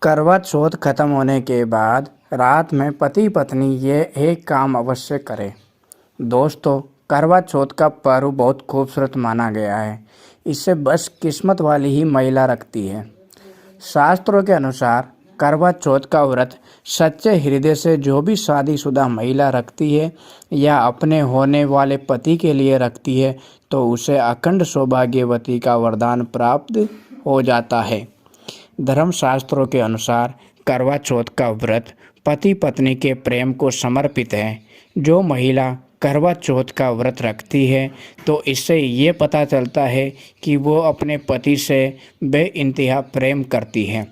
करवा चौथ खत्म होने के बाद रात में पति पत्नी ये एक काम अवश्य करें। दोस्तों, करवा चौथ का पर्व बहुत खूबसूरत माना गया है। इसे बस किस्मत वाली ही महिला रखती है। शास्त्रों के अनुसार करवा चौथ का व्रत सच्चे हृदय से जो भी शादीशुदा महिला रखती है या अपने होने वाले पति के लिए रखती है तो उसे अखंड सौभाग्यवती का वरदान प्राप्त हो जाता है। धर्मशास्त्रों के अनुसार करवा चौथ का व्रत पति पत्नी के प्रेम को समर्पित है। जो महिला करवा चौथ का व्रत रखती है तो इससे ये पता चलता है कि वो अपने पति से बेइंतहा प्रेम करती है।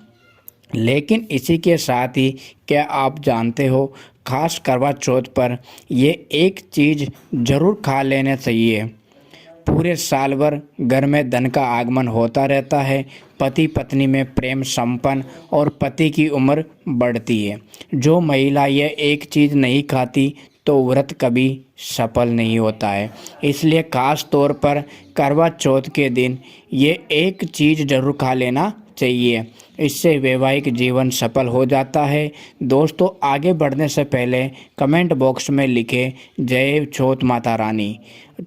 लेकिन इसी के साथ ही क्या आप जानते हो, खास करवा चौथ पर ये एक चीज़ ज़रूर खा लेना चाहिए। पूरे साल भर घर में धन का आगमन होता रहता है, पति पत्नी में प्रेम संपन्न और पति की उम्र बढ़ती है। जो महिला यह एक चीज़ नहीं खाती तो व्रत कभी सफल नहीं होता है। इसलिए खास तौर पर करवा चौथ के दिन ये एक चीज़ ज़रूर खा लेना चाहिए। इससे वैवाहिक जीवन सफल हो जाता है। दोस्तों, आगे बढ़ने से पहले कमेंट बॉक्स में लिखें जय चौथ माता रानी।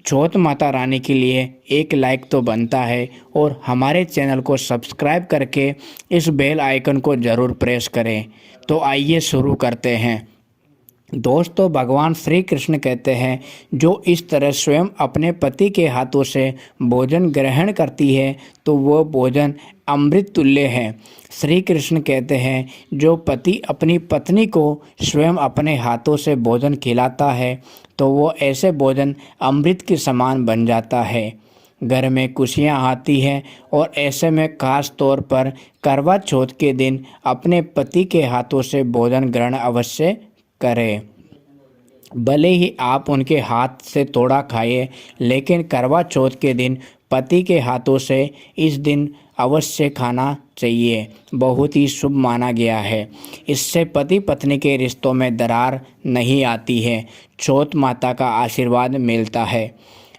चौथ माता रानी के लिए एक लाइक तो बनता है और हमारे चैनल को सब्सक्राइब करके इस बेल आइकन को ज़रूर प्रेस करें। तो आइए शुरू करते हैं। दोस्तों, भगवान श्री कृष्ण कहते हैं, जो इस तरह स्वयं अपने पति के हाथों से भोजन ग्रहण करती है तो वह भोजन अमृत तुल्य है। श्री कृष्ण कहते हैं, जो पति अपनी पत्नी को स्वयं अपने हाथों से भोजन खिलाता है तो वो ऐसे भोजन अमृत के समान बन जाता है। घर में खुशियाँ आती हैं और ऐसे में खास तौर पर करवा चौथ के दिन अपने पति के हाथों से भोजन ग्रहण अवश्य करें। भले ही आप उनके हाथ से थोड़ा खाइए, लेकिन करवा चौथ के दिन पति के हाथों से इस दिन अवश्य खाना चाहिए। बहुत ही शुभ माना गया है। इससे पति पत्नी के रिश्तों में दरार नहीं आती है। चौथ माता का आशीर्वाद मिलता है।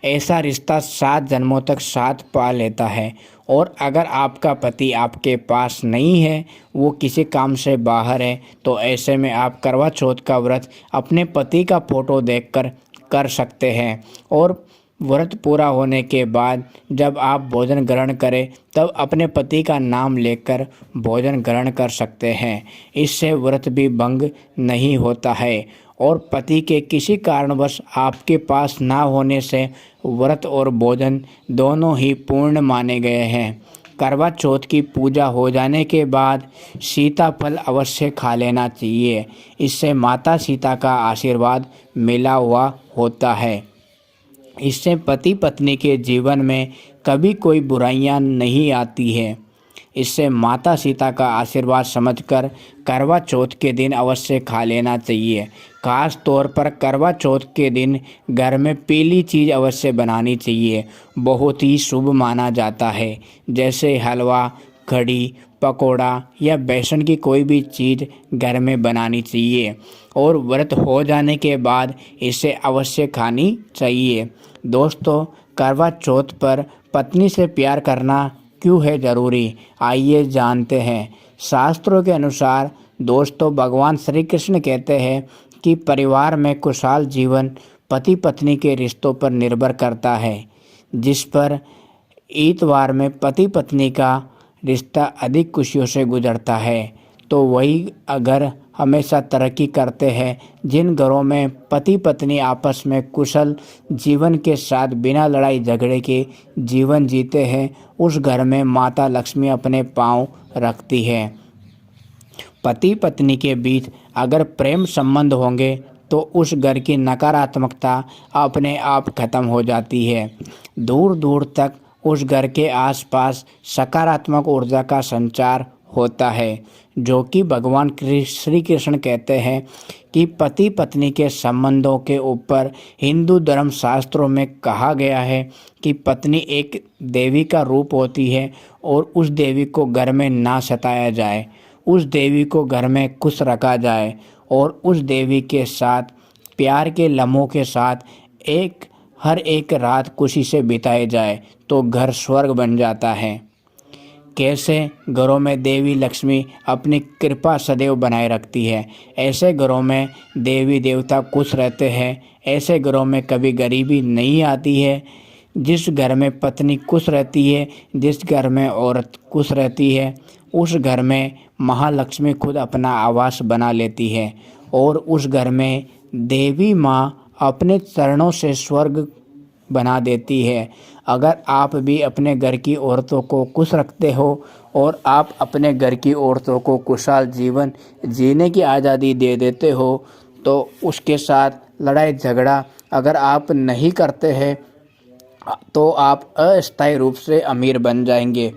ऐसा रिश्ता 7 जन्मों तक साथ पा लेता है। और अगर आपका पति आपके पास नहीं है, वो किसी काम से बाहर है, तो ऐसे में आप करवा चौथ का व्रत अपने पति का फोटो देखकर कर सकते हैं। और व्रत पूरा होने के बाद जब आप भोजन ग्रहण करें तब अपने पति का नाम लेकर भोजन ग्रहण कर सकते हैं। इससे व्रत भी भंग नहीं होता है और पति के किसी कारणवश आपके पास ना होने से व्रत और भोजन दोनों ही पूर्ण माने गए हैं। करवा चौथ की पूजा हो जाने के बाद सीताफल अवश्य खा लेना चाहिए। इससे माता सीता का आशीर्वाद मिला हुआ होता है। इससे पति पत्नी के जीवन में कभी कोई बुराइयां नहीं आती है। इससे माता सीता का आशीर्वाद समझकर करवा चौथ के दिन अवश्य खा लेना चाहिए। खास तौर पर करवा चौथ के दिन घर में पीली चीज़ अवश्य बनानी चाहिए। बहुत ही शुभ माना जाता है। जैसे हलवा, कढ़ी, पकोड़ा या बेसन की कोई भी चीज़ घर में बनानी चाहिए और व्रत हो जाने के बाद इसे अवश्य खानी चाहिए। दोस्तों, करवा चौथ पर पत्नी से प्यार करना क्यों है ज़रूरी, आइए जानते हैं। शास्त्रों के अनुसार दोस्तों, भगवान श्री कृष्ण कहते हैं कि परिवार में खुशहाल जीवन पति पत्नी के रिश्तों पर निर्भर करता है। जिस पर इतवार में पति पत्नी का रिश्ता अधिक खुशियों से गुजरता है तो वही अगर हमेशा तरक्की करते हैं। जिन घरों में पति पत्नी आपस में कुशल जीवन के साथ बिना लड़ाई झगड़े के जीवन जीते हैं, उस घर में माता लक्ष्मी अपने पांव रखती है। पति पत्नी के बीच अगर प्रेम संबंध होंगे तो उस घर की नकारात्मकता अपने आप खत्म हो जाती है। दूर दूर तक उस घर के आसपास सकारात्मक ऊर्जा का संचार होता है। जो कि भगवान श्री कृष्ण कहते हैं कि पति पत्नी के संबंधों के ऊपर हिंदू धर्म शास्त्रों में कहा गया है कि पत्नी एक देवी का रूप होती है और उस देवी को घर में ना सताया जाए, उस देवी को घर में खुश रखा जाए और उस देवी के साथ प्यार के लम्हों के साथ हर एक रात खुशी से बिताए जाए तो घर स्वर्ग बन जाता है। कैसे घरों में देवी लक्ष्मी अपनी कृपा सदैव बनाए रखती है। ऐसे घरों में देवी देवता खुश रहते हैं। ऐसे घरों में कभी गरीबी नहीं आती है। जिस घर में पत्नी खुश रहती है, जिस घर में औरत खुश रहती है, उस घर में महालक्ष्मी खुद अपना आवास बना लेती है और उस घर में देवी माँ अपने चरणों से स्वर्ग बना देती है। अगर आप भी अपने घर की औरतों को खुश रखते हो और आप अपने घर की औरतों को खुशहाल जीवन जीने की आज़ादी दे देते हो, तो उसके साथ लड़ाई झगड़ा अगर आप नहीं करते हैं तो आप अस्थायी रूप से अमीर बन जाएंगे।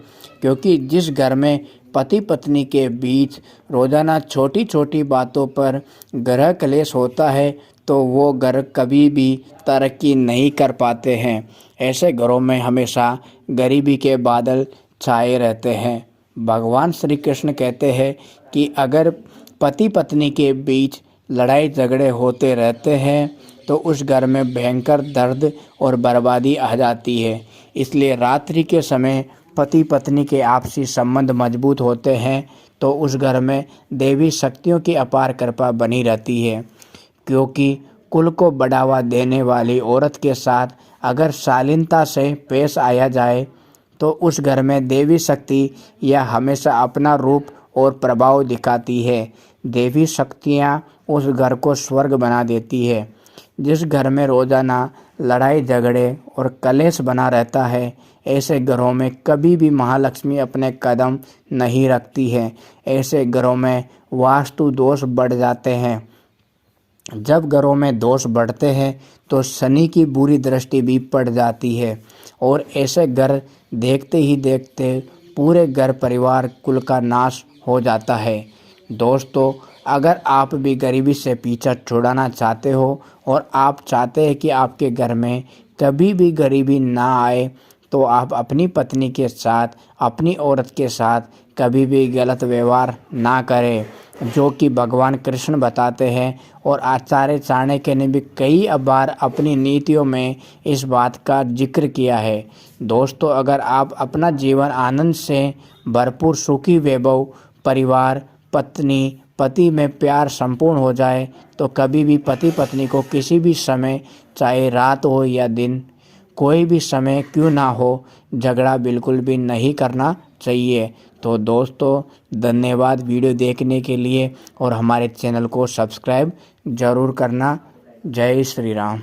क्योंकि जिस घर में पति पत्नी के बीच रोज़ाना छोटी छोटी बातों पर गृह क्लेश होता है तो वो घर कभी भी तरक्की नहीं कर पाते हैं। ऐसे घरों में हमेशा गरीबी के बादल छाए रहते हैं। भगवान श्री कृष्ण कहते हैं कि अगर पति पत्नी के बीच लड़ाई झगड़े होते रहते हैं तो उस घर में भयंकर दर्द और बर्बादी आ जाती है। इसलिए रात्रि के समय पति पत्नी के आपसी संबंध मजबूत होते हैं तो उस घर में देवी शक्तियों की अपार कृपा बनी रहती है। क्योंकि कुल को बढ़ावा देने वाली औरत के साथ अगर शालीनता से पेश आया जाए तो उस घर में देवी शक्ति यह हमेशा अपना रूप और प्रभाव दिखाती है। देवी शक्तियाँ उस घर को स्वर्ग बना देती है। जिस घर में रोज़ाना लड़ाई झगड़े और कलेश बना रहता है, ऐसे घरों में कभी भी महालक्ष्मी अपने कदम नहीं रखती है। ऐसे घरों में वास्तु दोष बढ़ जाते हैं। जब घरों में दोष बढ़ते हैं तो शनि की बुरी दृष्टि भी पड़ जाती है और ऐसे घर देखते ही देखते पूरे घर परिवार कुल का नाश हो जाता है। दोस्तों, अगर आप भी गरीबी से पीछा छुड़ाना चाहते हो और आप चाहते हैं कि आपके घर में कभी भी गरीबी ना आए, तो आप अपनी पत्नी के साथ, अपनी औरत के साथ कभी भी गलत व्यवहार ना करें, जो कि भगवान कृष्ण बताते हैं। और आचार्य चाणक्य ने भी कई बार अपनी नीतियों में इस बात का जिक्र किया है। दोस्तों, अगर आप अपना जीवन आनंद से भरपूर, सुखी, वैभव, परिवार, पत्नी पति में प्यार संपूर्ण हो जाए तो कभी भी पति पत्नी को किसी भी समय, चाहे रात हो या दिन, कोई भी समय क्यों ना हो, झगड़ा बिल्कुल भी नहीं करना चाहिए। तो दोस्तों, धन्यवाद वीडियो देखने के लिए और हमारे चैनल को सब्सक्राइब ज़रूर करना। जय श्री राम।